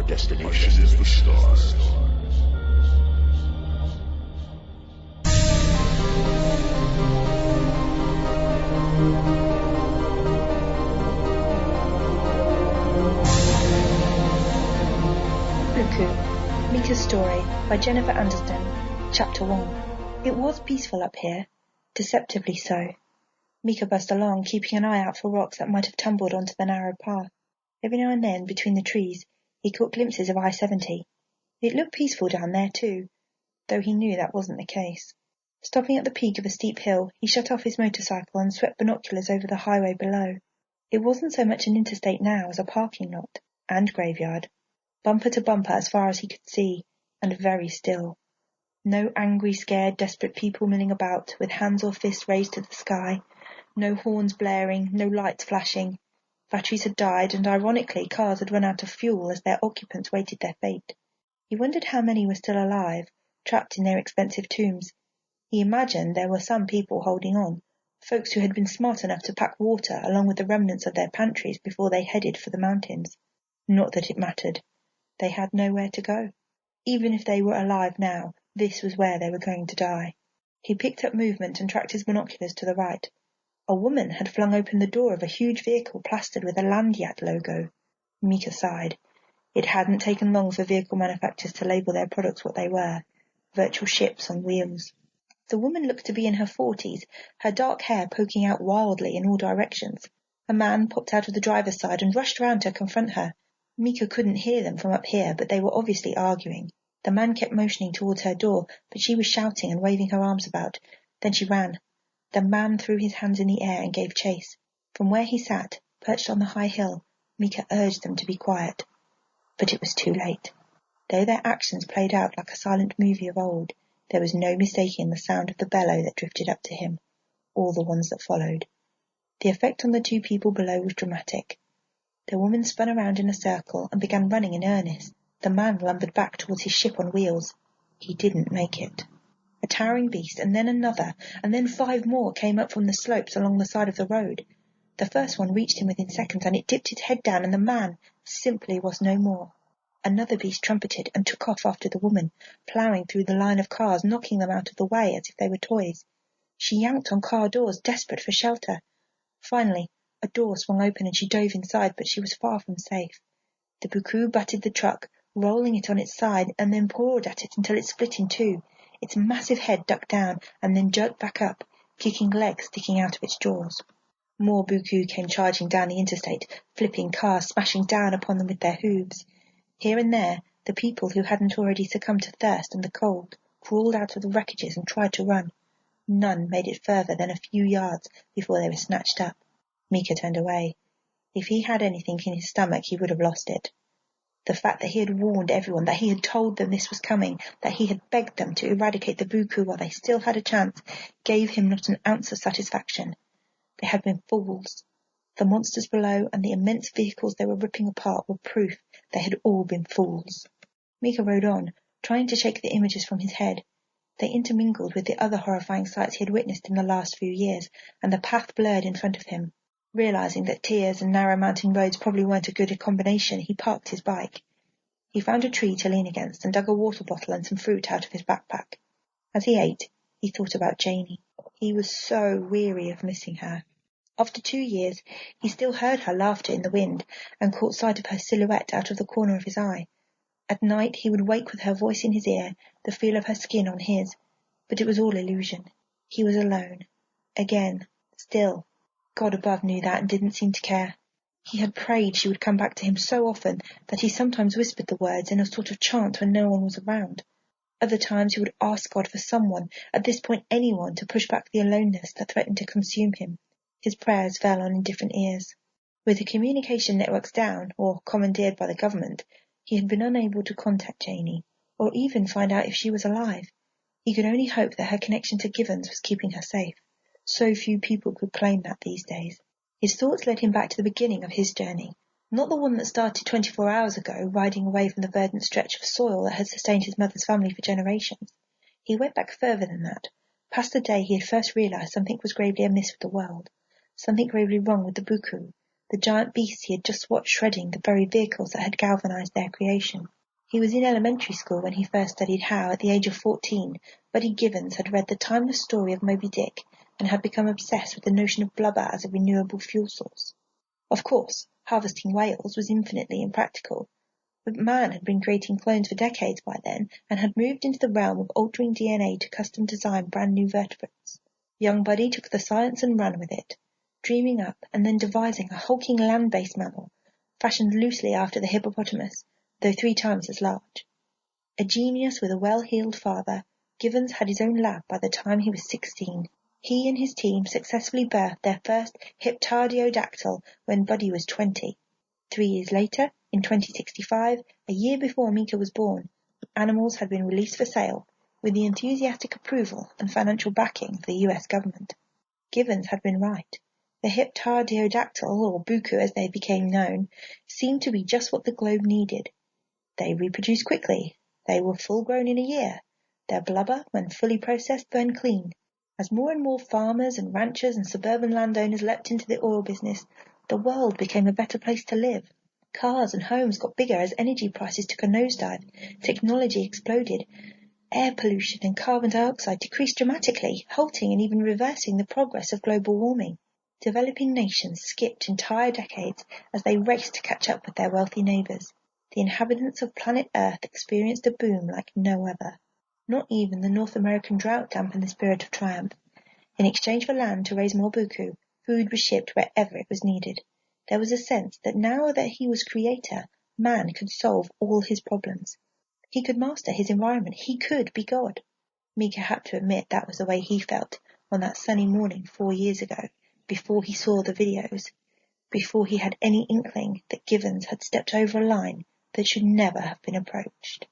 Our destination is the stars. Buku, Micah's Story by Jennifer Anderson, Chapter 1. It was peaceful up here, deceptively so. Micah buzzed along, keeping an eye out for rocks that might have tumbled onto the narrow path. Every now and then, between the trees, he caught glimpses of I-70. It looked peaceful down there too, though he knew that wasn't the case. Stopping at the peak of a steep hill, he shut off his motorcycle and swept binoculars over the highway below. It wasn't so much an interstate now as a parking lot and graveyard. Bumper to bumper as far as he could see, and very still. No angry, scared, desperate people milling about, with hands or fists raised to the sky. No horns blaring, no lights flashing. Batteries had died, and ironically cars had run out of fuel as their occupants waited their fate. He wondered how many were still alive, trapped in their expensive tombs. He imagined there were some people holding on, folks who had been smart enough to pack water along with the remnants of their pantries before they headed for the mountains. Not that it mattered. They had nowhere to go. Even if they were alive now, this was where they were going to die. He picked up movement and tracked his binoculars to the right. A woman had flung open the door of a huge vehicle plastered with a Landiat logo. Micah sighed. It hadn't taken long for vehicle manufacturers to label their products what they were, virtual ships on wheels. The woman looked to be in her 40s, her dark hair poking out wildly in all directions. A man popped out of the driver's side and rushed round to confront her. Micah couldn't hear them from up here, but they were obviously arguing. The man kept motioning towards her door, but she was shouting and waving her arms about. Then she ran. The man threw his hands in the air and gave chase. From where he sat, perched on the high hill, Micah urged them to be quiet. But it was too late. Though their actions played out like a silent movie of old, there was no mistaking the sound of the bellow that drifted up to him, or the ones that followed. The effect on the two people below was dramatic. The woman spun around in a circle and began running in earnest. The man lumbered back towards his ship on wheels. He didn't make it. A towering beast, and then another, and then 5 more came up from the slopes along the side of the road. The first one reached him within seconds, and it dipped its head down, and the man simply was no more. Another beast trumpeted and took off after the woman, ploughing through the line of cars, knocking them out of the way as if they were toys. She yanked on car doors, desperate for shelter. Finally, a door swung open and she dove inside, but she was far from safe. The Buku butted the truck, rolling it on its side, and then pawed at it until it split in two. Its massive head ducked down and then jerked back up, kicking legs sticking out of its jaws. More Buku came charging down the interstate, flipping cars, smashing down upon them with their hooves. Here and there, the people who hadn't already succumbed to thirst and the cold crawled out of the wreckages and tried to run. None made it further than a few yards before they were snatched up. Micah turned away. If he had anything in his stomach, he would have lost it. The fact that he had warned everyone, that he had told them this was coming, that he had begged them to eradicate the Buku while they still had a chance, gave him not an ounce of satisfaction. They had been fools. The monsters below and the immense vehicles they were ripping apart were proof they had all been fools. Micah rode on, trying to shake the images from his head. They intermingled with the other horrifying sights he had witnessed in the last few years, and the path blurred in front of him. Realizing that tears and narrow mountain roads probably weren't a good combination, he parked his bike. He found a tree to lean against and dug a water bottle and some fruit out of his backpack. As he ate, he thought about Janie. He was so weary of missing her. After 2 years, he still heard her laughter in the wind and caught sight of her silhouette out of the corner of his eye. At night, he would wake with her voice in his ear, the feel of her skin on his. But it was all illusion. He was alone. Again. Still. God above knew that and didn't seem to care. He had prayed she would come back to him so often that he sometimes whispered the words in a sort of chant when no one was around. Other times he would ask God for someone, at this point anyone, to push back the aloneness that threatened to consume him. His prayers fell on indifferent ears. With the communication networks down, or commandeered by the government, he had been unable to contact Janie, or even find out if she was alive. He could only hope that her connection to Givens was keeping her safe. So few people could claim that these days. His thoughts led him back to the beginning of his journey, not the one that started 24 hours ago, riding away from the verdant stretch of soil that had sustained his mother's family for generations. He went back further than that, past the day he had first realized something was gravely amiss with the world, something gravely wrong with the Buku, the giant beasts he had just watched shredding the very vehicles that had galvanized their creation. He was in elementary school when he first studied how, at the age of 14, Buddy Givens had read the timeless story of Moby Dick and had become obsessed with the notion of blubber as a renewable fuel source. Of course, harvesting whales was infinitely impractical, but man had been creating clones for decades by then and had moved into the realm of altering DNA to custom design brand new vertebrates. Young Buddy took the science and ran with it, dreaming up and then devising a hulking land-based mammal, fashioned loosely after the hippopotamus, though 3 times as large. A genius with a well-heeled father, Givens had his own lab by the time he was 16. He and his team successfully birthed their first Hyptardiodactyl when Buddy was 20. 3 years later, in 2065, a year before Micah was born, animals had been released for sale, with the enthusiastic approval and financial backing of the US government. Givens had been right. The Hyptardiodactyl, or Buku as they became known, seemed to be just what the globe needed. They reproduced quickly. They were full-grown in a year. Their blubber, when fully processed, burned clean. As more and more farmers and ranchers and suburban landowners leapt into the oil business, the world became a better place to live. Cars and homes got bigger as energy prices took a nosedive. Technology exploded. Air pollution and carbon dioxide decreased dramatically, halting and even reversing the progress of global warming. Developing nations skipped entire decades as they raced to catch up with their wealthy neighbours. The inhabitants of planet Earth experienced a boom like no other. Not even the North American drought dampened the spirit of triumph. In exchange for land to raise more buku, food was shipped wherever it was needed. There was a sense that now that he was creator, man could solve all his problems. He could master his environment. He could be God. Micah had to admit that was the way he felt on that sunny morning 4 years ago, before he saw the videos, before he had any inkling that Givens had stepped over a line that should never have been approached.